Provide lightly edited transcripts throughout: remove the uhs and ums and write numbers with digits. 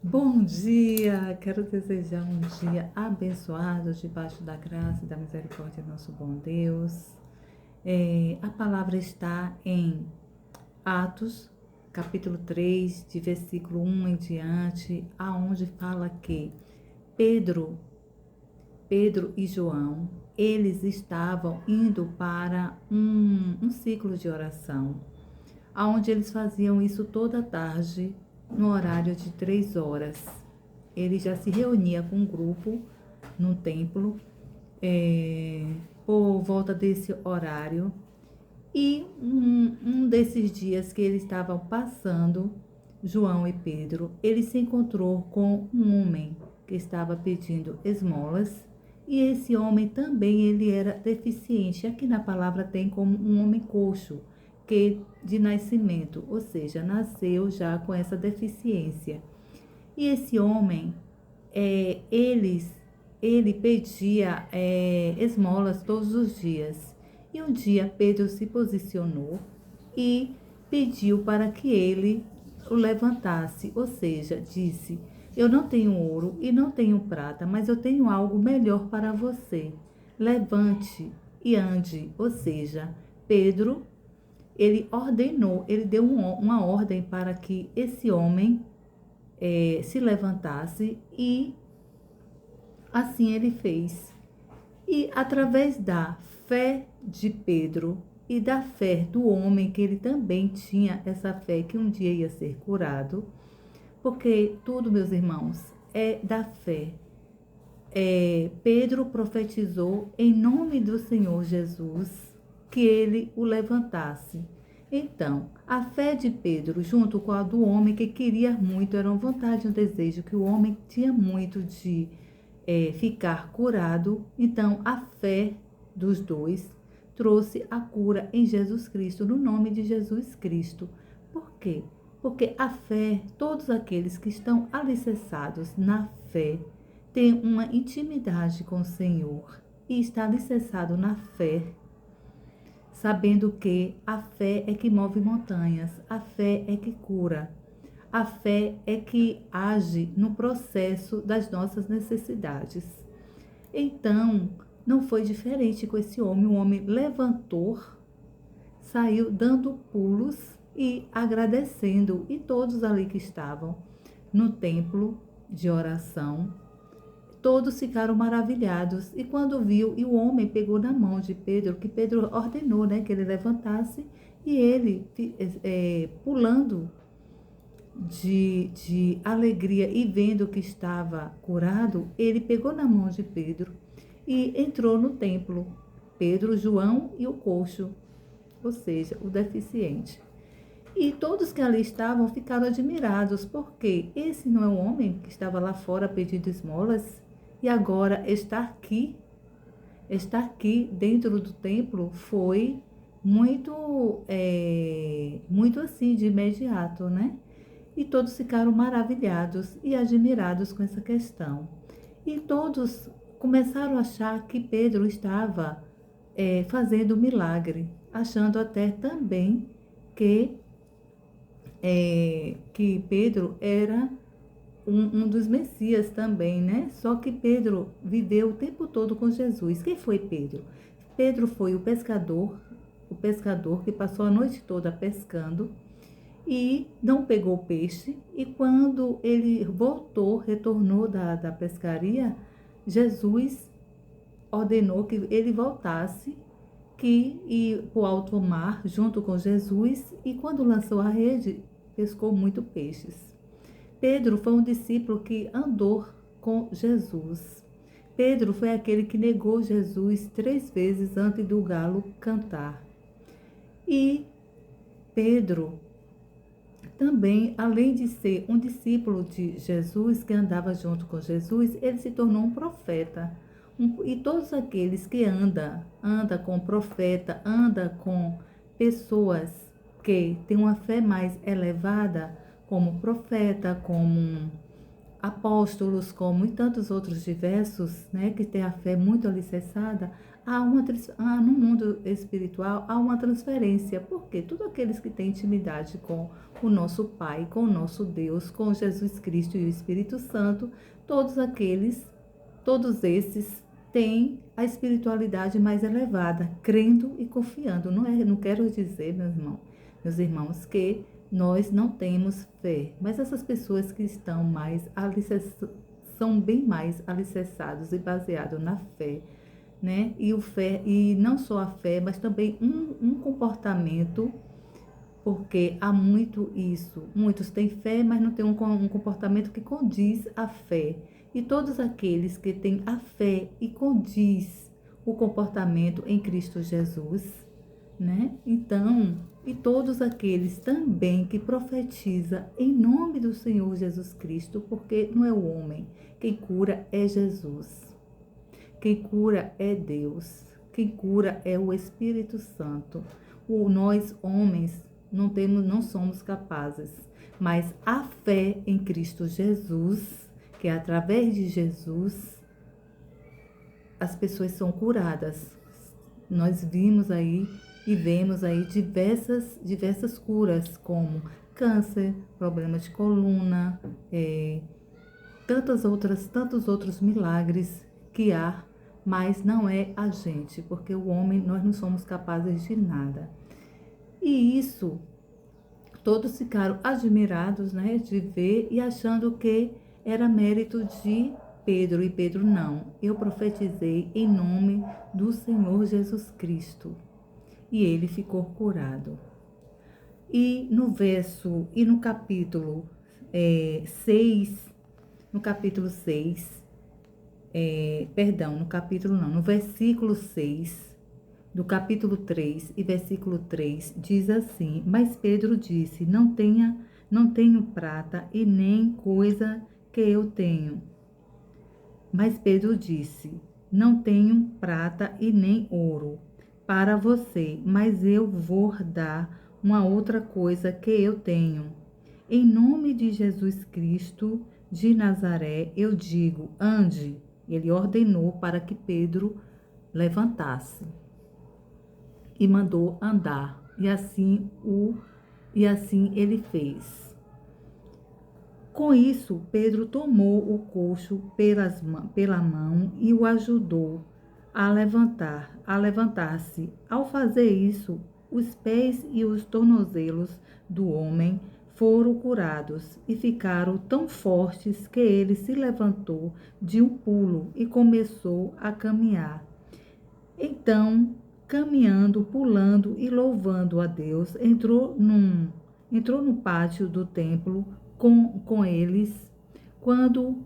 Bom dia! Quero desejar um dia abençoado debaixo da graça e da misericórdia do nosso bom Deus. A palavra está em Atos, capítulo 3, de versículo 1 em diante, aonde fala que Pedro, Pedro e João, eles estavam indo para um ciclo de oração, aonde eles faziam isso toda tarde, no horário de 3 horas. Ele já se reunia com um grupo no templo, por volta desse horário. E um desses dias que eles estavam passando, João e Pedro, ele se encontrou com um homem que estava pedindo esmolas. E esse homem também ele era deficiente. Aqui na palavra tem como um homem coxo, que de nascimento, ou seja, nasceu já com essa deficiência. E esse homem, é, eles, ele pedia esmolas todos os dias. E um dia Pedro se posicionou e pediu para que ele o levantasse, ou seja, disse: Eu não tenho ouro e não tenho prata, mas eu tenho algo melhor para você. Levante e ande. Ou seja, Pedro, ele ordenou, ele deu uma ordem para que esse homem se levantasse, e assim ele fez. E através da fé de Pedro e da fé do homem, que ele também tinha essa fé que um dia ia ser curado, porque tudo, meus irmãos, é da fé. Pedro profetizou em nome do Senhor Jesus que ele o levantasse. Então, a fé de Pedro, junto com a do homem que queria muito, era uma vontade, um desejo que o homem tinha muito de ficar curado. Então, a fé dos dois trouxe a cura em Jesus Cristo, no nome de Jesus Cristo. Por quê? Porque a fé, todos aqueles que estão alicerçados na fé, têm uma intimidade com o Senhor e está alicerçado na fé, sabendo que a fé é que move montanhas, a fé é que cura, a fé é que age no processo das nossas necessidades. Então, não foi diferente com esse homem. O homem levantou, saiu dando pulos e agradecendo, e todos ali que estavam no templo de oração, todos ficaram maravilhados. E quando viu, e o homem pegou na mão de Pedro, que Pedro ordenou, né, que ele levantasse, e ele, pulando de alegria e vendo que estava curado, ele pegou na mão de Pedro e entrou no templo. Pedro, João e o coxo, ou seja, o deficiente. E todos que ali estavam ficaram admirados, porque esse não é um homem que estava lá fora pedindo esmolas e agora está aqui dentro do templo. Foi muito assim de imediato, né? E todos ficaram maravilhados e admirados com essa questão. E todos começaram a achar que Pedro estava fazendo milagre, achando até também que Pedro era um dos Messias também, né? Só que Pedro viveu o tempo todo com Jesus. Quem foi Pedro? Pedro foi o pescador que passou a noite toda pescando e não pegou peixe. E quando ele retornou da pescaria, Jesus ordenou que ele voltasse, que ia para o alto mar junto com Jesus, e quando lançou a rede, pescou muito peixes. Pedro foi um discípulo que andou com Jesus. Pedro foi aquele que negou Jesus 3 vezes antes do galo cantar. E Pedro também, além de ser um discípulo de Jesus, que andava junto com Jesus, ele se tornou um profeta. E todos aqueles que anda com profeta, anda com pessoas que têm uma fé mais elevada, como profeta, como apóstolos, como e tantos outros diversos, né, que têm a fé muito alicerçada, no mundo espiritual há uma transferência, porque todos aqueles que têm intimidade com o nosso Pai, com o nosso Deus, com Jesus Cristo e o Espírito Santo, todos esses têm a espiritualidade mais elevada, crendo e confiando. Não quero dizer, meus irmãos, que nós não temos fé, mas essas pessoas que estão são bem mais alicerçados e baseados na fé, né? E não só a fé, mas também um comportamento, porque há muito isso. Muitos têm fé, mas não têm um comportamento que condiz à fé. E todos aqueles que têm a fé e condiz o comportamento em Cristo Jesus, né? Então, e todos aqueles também que profetiza em nome do Senhor Jesus Cristo, porque não é o homem, quem cura é Jesus. Quem cura é Deus. Quem cura é o Espírito Santo. Nós, homens, não somos capazes. Mas a fé em Cristo Jesus, que é através de Jesus, as pessoas são curadas. Nós vimos aí e vemos aí diversas curas, como câncer, problemas de coluna, tantos outros milagres que há, mas não é a gente, porque o homem, nós não somos capazes de nada. E isso, todos ficaram admirados, né, de ver e achando que era mérito de Pedro, e Pedro não. Eu profetizei em nome do Senhor Jesus Cristo, e ele ficou curado. E no capítulo 6, no versículo 6 do capítulo 3 e versículo 3, diz assim: Mas Pedro disse, não tenho prata e nem coisa que eu tenho. Mas Pedro disse, não tenho prata e nem ouro para você, mas eu vou dar uma outra coisa que eu tenho. Em nome de Jesus Cristo de Nazaré, eu digo, ande. Ele ordenou para que Pedro levantasse e mandou andar. E assim ele fez. Com isso, Pedro tomou o coxo pela mão e o ajudou a levantar-se. Ao fazer isso, os pés e os tornozelos do homem foram curados e ficaram tão fortes que ele se levantou de um pulo e começou a caminhar. Então, caminhando, pulando e louvando a Deus, entrou no pátio do templo com eles. Quando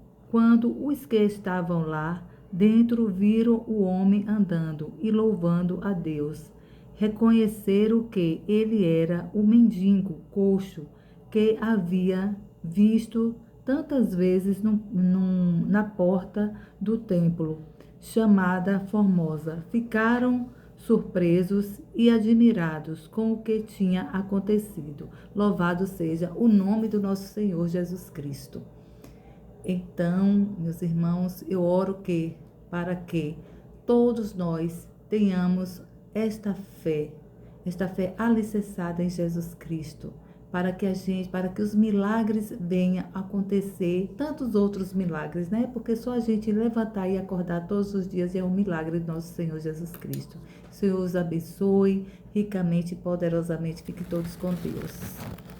os que estavam lá dentro viram o homem andando e louvando a Deus, reconheceram que ele era o mendigo coxo que havia visto tantas vezes na porta do templo, chamada Formosa. Ficaram surpresos e admirados com o que tinha acontecido. Louvado seja o nome do nosso Senhor Jesus Cristo. Então, meus irmãos, eu oro para que todos nós tenhamos esta fé alicerçada em Jesus Cristo, para que os milagres venham acontecer, tantos outros milagres, né? Porque só a gente levantar e acordar todos os dias é um milagre do nosso Senhor Jesus Cristo. O Senhor os abençoe ricamente e poderosamente. Fiquem todos com Deus.